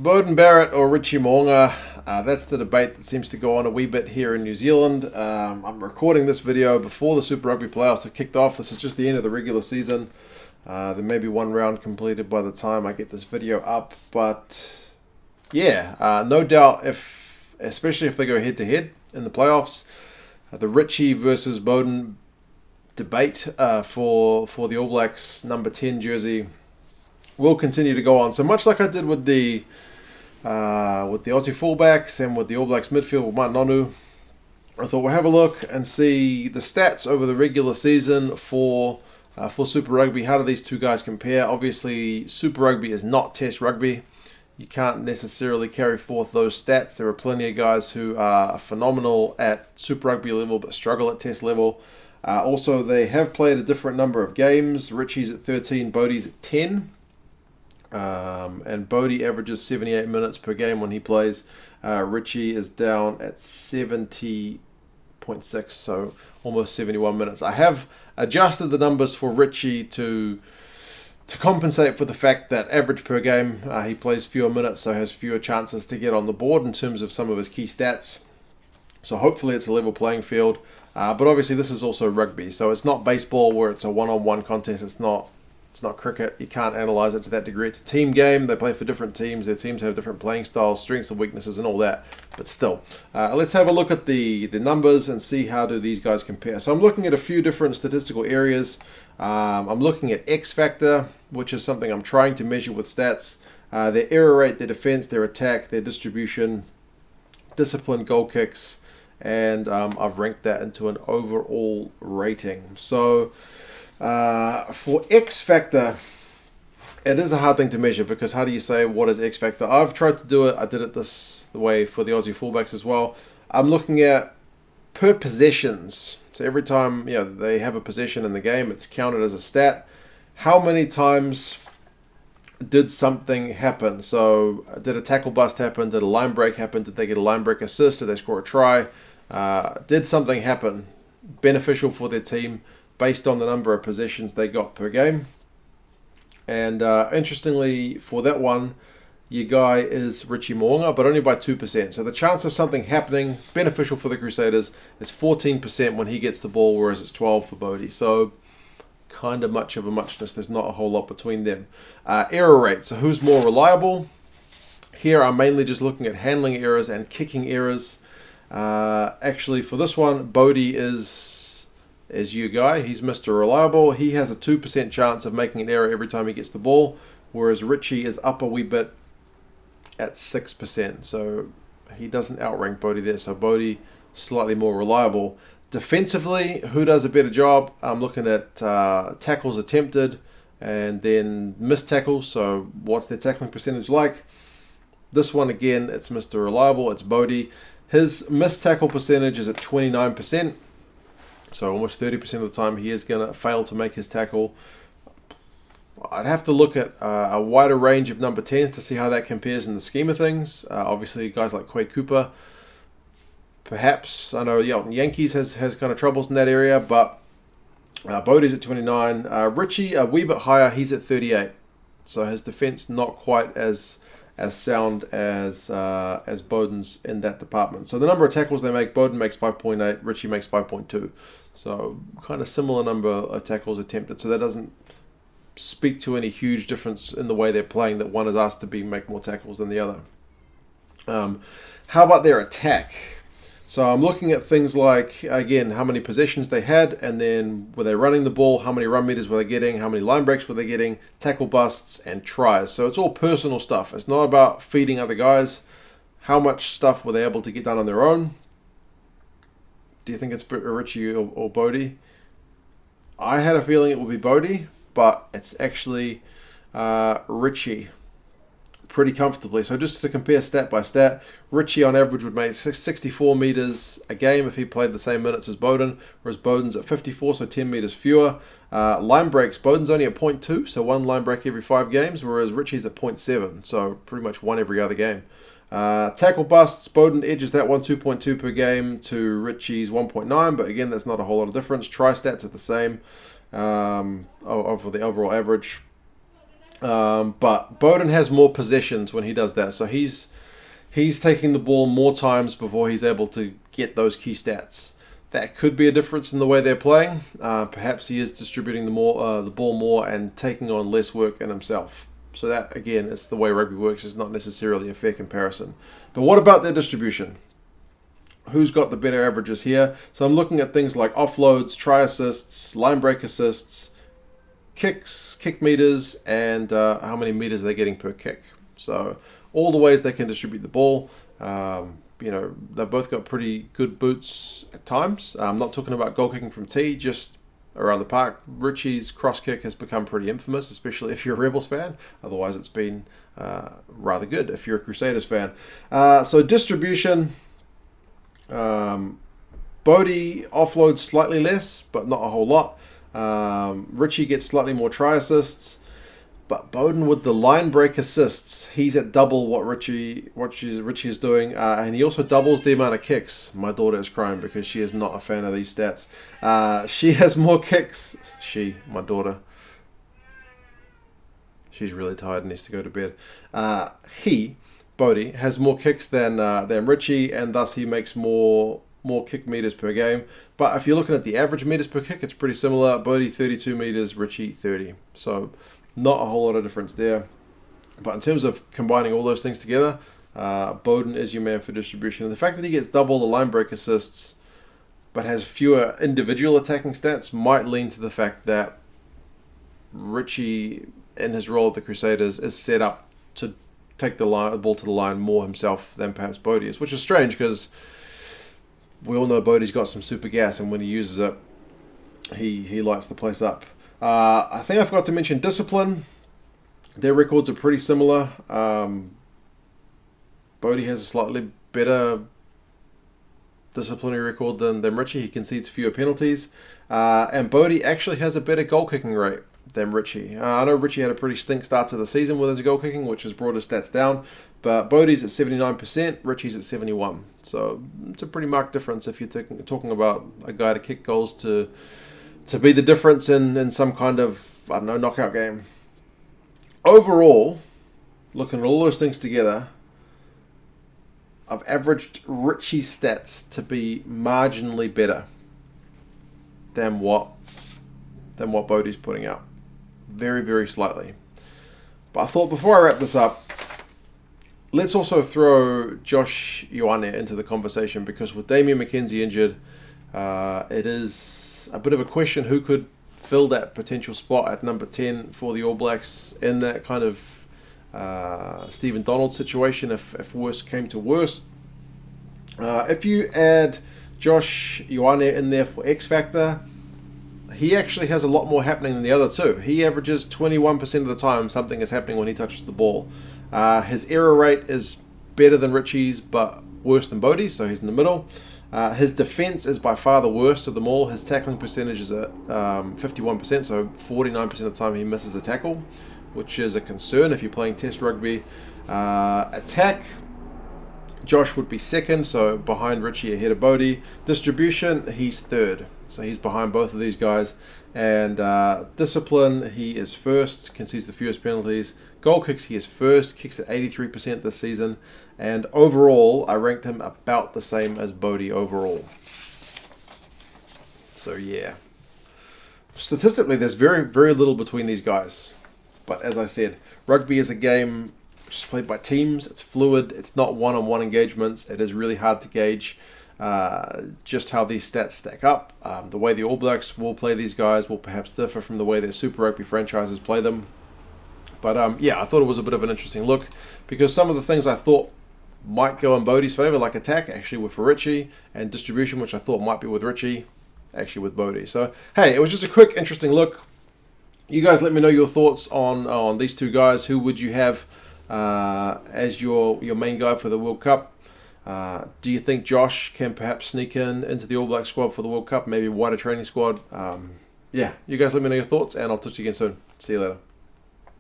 Beauden, Barrett or Richie Moonga, that's the debate that seems to go on a wee bit here in New Zealand. I'm recording this video before the Super Rugby playoffs have kicked off. This is just the end of the regular season. There may be one round completed by the time I get this video up, but yeah, no doubt especially if they go head to head in the playoffs, the Richie versus Beauden debate for the All Blacks number 10 jersey will continue to go on. So much like I did with the Aussie fullbacks and with the All Blacks midfield with Martin Nonu, I thought we'll have a look and see the stats over the regular season for Super Rugby. How do these two guys compare? Obviously, Super Rugby is not Test Rugby. You can't necessarily carry forth those stats. There are plenty of guys who are phenomenal at Super Rugby level but struggle at Test level. Also, they have played a different number of games. Richie's at 13, Bode's at 10. And Bode averages 78 minutes per game when he plays. Richie is down at 70.6, so almost 71 minutes. I have adjusted the numbers for Richie to compensate for the fact that average per game, he plays fewer minutes, so has fewer chances to get on the board in terms of some of his key stats. So hopefully it's a level playing field. But obviously this is also rugby, so it's not baseball where it's a one-on-one contest. It's not cricket. You can't analyze it to that degree. It's a team game. They play for different teams. Their teams have different playing styles, strengths and weaknesses and all that. But still, let's have a look at the numbers and see how do these guys compare. So I'm looking at a few different statistical areas. I'm looking at X factor, which is something I'm trying to measure with stats. Their error rate, their defense, their attack, their distribution, discipline, goal kicks, and I've ranked that into an overall rating. So for X factor, it is a hard thing to measure because how do you say what is X factor? I've tried to do it. I did it the way for the Aussie fullbacks as well. I'm looking at per possessions. So every time they have a possession in the game, it's counted as a stat. How many times did something happen? So did a tackle bust happen? Did a line break happen? Did they get a line break assist? Did they score a try? Did something happen beneficial for their team based on the number of possessions they got per game? And interestingly, for that one, your guy is Richie Moonga, but only by 2%. So the chance of something happening beneficial for the Crusaders is 14% when he gets the ball, whereas it's 12 for Bode. So kind of much of a muchness. There's not a whole lot between them. Error rate. So who's more reliable? Here I'm mainly just looking at handling errors and kicking errors. Actually, for this one, Bode is your guy. He's Mr. Reliable. He has a 2% chance of making an error every time he gets the ball, whereas Richie is up a wee bit at 6%. So he doesn't outrank Bode there. So Bode slightly more reliable. Defensively, who does a better job? I'm looking at tackles attempted and then missed tackles. So what's their tackling percentage like? This one, again, it's Mr. Reliable. It's Bode. His missed tackle percentage is at 29%. So almost 30% of the time he is going to fail to make his tackle. I'd have to look at a wider range of number 10s to see how that compares in the scheme of things. Obviously, guys like Quade Cooper, perhaps. I know Yankees has kind of troubles in that area, but Bode's at 29. Richie, a wee bit higher, he's at 38. So his defense not quite as sound as Beauden's in that department. So the number of tackles they make, Beauden makes 5.8, Richie makes 5.2. So kind of similar number of tackles attempted. So that doesn't speak to any huge difference in the way they're playing, that one is asked to make more tackles than the other. How about their attack? So I'm looking at things like, again, how many possessions they had, and then were they running the ball, how many run meters were they getting, how many line breaks were they getting, tackle busts, and tries. So it's all personal stuff. It's not about feeding other guys. How much stuff were they able to get done on their own? Do you think it's Richie or Bode? I had a feeling it would be Bode, but it's actually Richie pretty comfortably. So just to compare stat by stat, Richie on average would make 64 meters a game if he played the same minutes as Beauden, whereas Beauden's at 54, so 10 meters fewer. Line breaks, Beauden's only at 0.2, so one line break every 5 games, whereas Richie's at 0.7, so pretty much one every other game. Tackle busts, Beauden edges that one 2.2 per game to Richie's 1.9, but again, that's not a whole lot of difference. Try stats are the same over the overall average. But Beauden has more possessions when he does that, so he's taking the ball more times before he's able to get those key stats. That could be a difference in the way they're playing. Perhaps he is distributing the ball more and taking on less work in himself. So that, again, it's the way rugby works. It's not necessarily a fair comparison. But what about their distribution? Who's got the better averages here? So I'm looking at things like offloads, try assists, line break assists, kicks, kick meters, and how many meters they're getting per kick. So all the ways they can distribute the ball. They've both got pretty good boots at times. I'm not talking about goal kicking from tee, just around the park. Richie's cross kick has become pretty infamous, especially if you're a Rebels fan. Otherwise, it's been rather good if you're a Crusaders fan. So distribution, Bode offloads slightly less, but not a whole lot. Richie gets slightly more try assists. But Beauden with the line break assists, he's at double what Richie is doing, and he also doubles the amount of kicks. My daughter is crying because she is not a fan of these stats. She has more kicks. My daughter. She's really tired and needs to go to bed. Bode, has more kicks than Richie, and thus he makes more kick meters per game. But if you're looking at the average meters per kick, it's pretty similar. Bode 32 meters, Richie 30. So not a whole lot of difference there. But in terms of combining all those things together, Beauden is your man for distribution. And the fact that he gets double the line break assists but has fewer individual attacking stats might lean to the fact that Richie, in his role at the Crusaders, is set up to take the ball to the line more himself than perhaps Bode is, which is strange because we all know Bode's got some super gas, and when he uses it, he lights the place up. I think I forgot to mention discipline. Their records are pretty similar. Bode has a slightly better disciplinary record than Richie. He concedes fewer penalties. And Bode actually has a better goal kicking rate than Richie. I know Richie had a pretty stink start to the season with his goal kicking, which has brought his stats down. But Bode's at 79%, Richie's at 71%. So it's a pretty marked difference if you're talking about a guy to kick goals to be the difference in some kind of, knockout game. Overall, looking at all those things together, I've averaged Richie's stats to be marginally better than what Bode's putting out. Very, very slightly. But I thought before I wrap this up, let's also throw Josh Ioane into the conversation, because with Damian McKenzie injured, it is a bit of a question who could fill that potential spot at number 10 for the All Blacks in that kind of Stephen Donald situation if worse came to worse. If you add Josh Ioane in there for X Factor, he actually has a lot more happening than the other two. He averages 21% of the time something is happening when he touches the ball. His error rate is better than Richie's, but worse than Bode's, so he's in the middle. His defense is by far the worst of them all. His tackling percentage is at 51%, so 49% of the time he misses a tackle, which is a concern if you're playing Test rugby. Attack, Josh would be second, so behind Richie, ahead of Bode. Distribution, he's third, so he's behind both of these guys. And discipline, he is first, concedes the fewest penalties. Goal kicks, he is first, kicks at 83% this season. And overall, I ranked him about the same as Bode overall. So yeah. Statistically, there's very, very little between these guys. But as I said, rugby is a game which is played by teams. It's fluid. It's not one-on-one engagements. It is really hard to gauge just how these stats stack up. The way the All Blacks will play these guys will perhaps differ from the way their Super Rugby franchises play them. But I thought it was a bit of an interesting look, because some of the things I thought might go in Bode's favour, like attack, actually were for Richie, and distribution, which I thought might be with Richie, actually with Bode. So, hey, it was just a quick, interesting look. You guys let me know your thoughts on these two guys. Who would you have as your main guy for the World Cup? Do you think Josh can perhaps sneak into the All Black squad for the World Cup, maybe a wider training squad? You guys let me know your thoughts, and I'll talk to you again soon. See you later.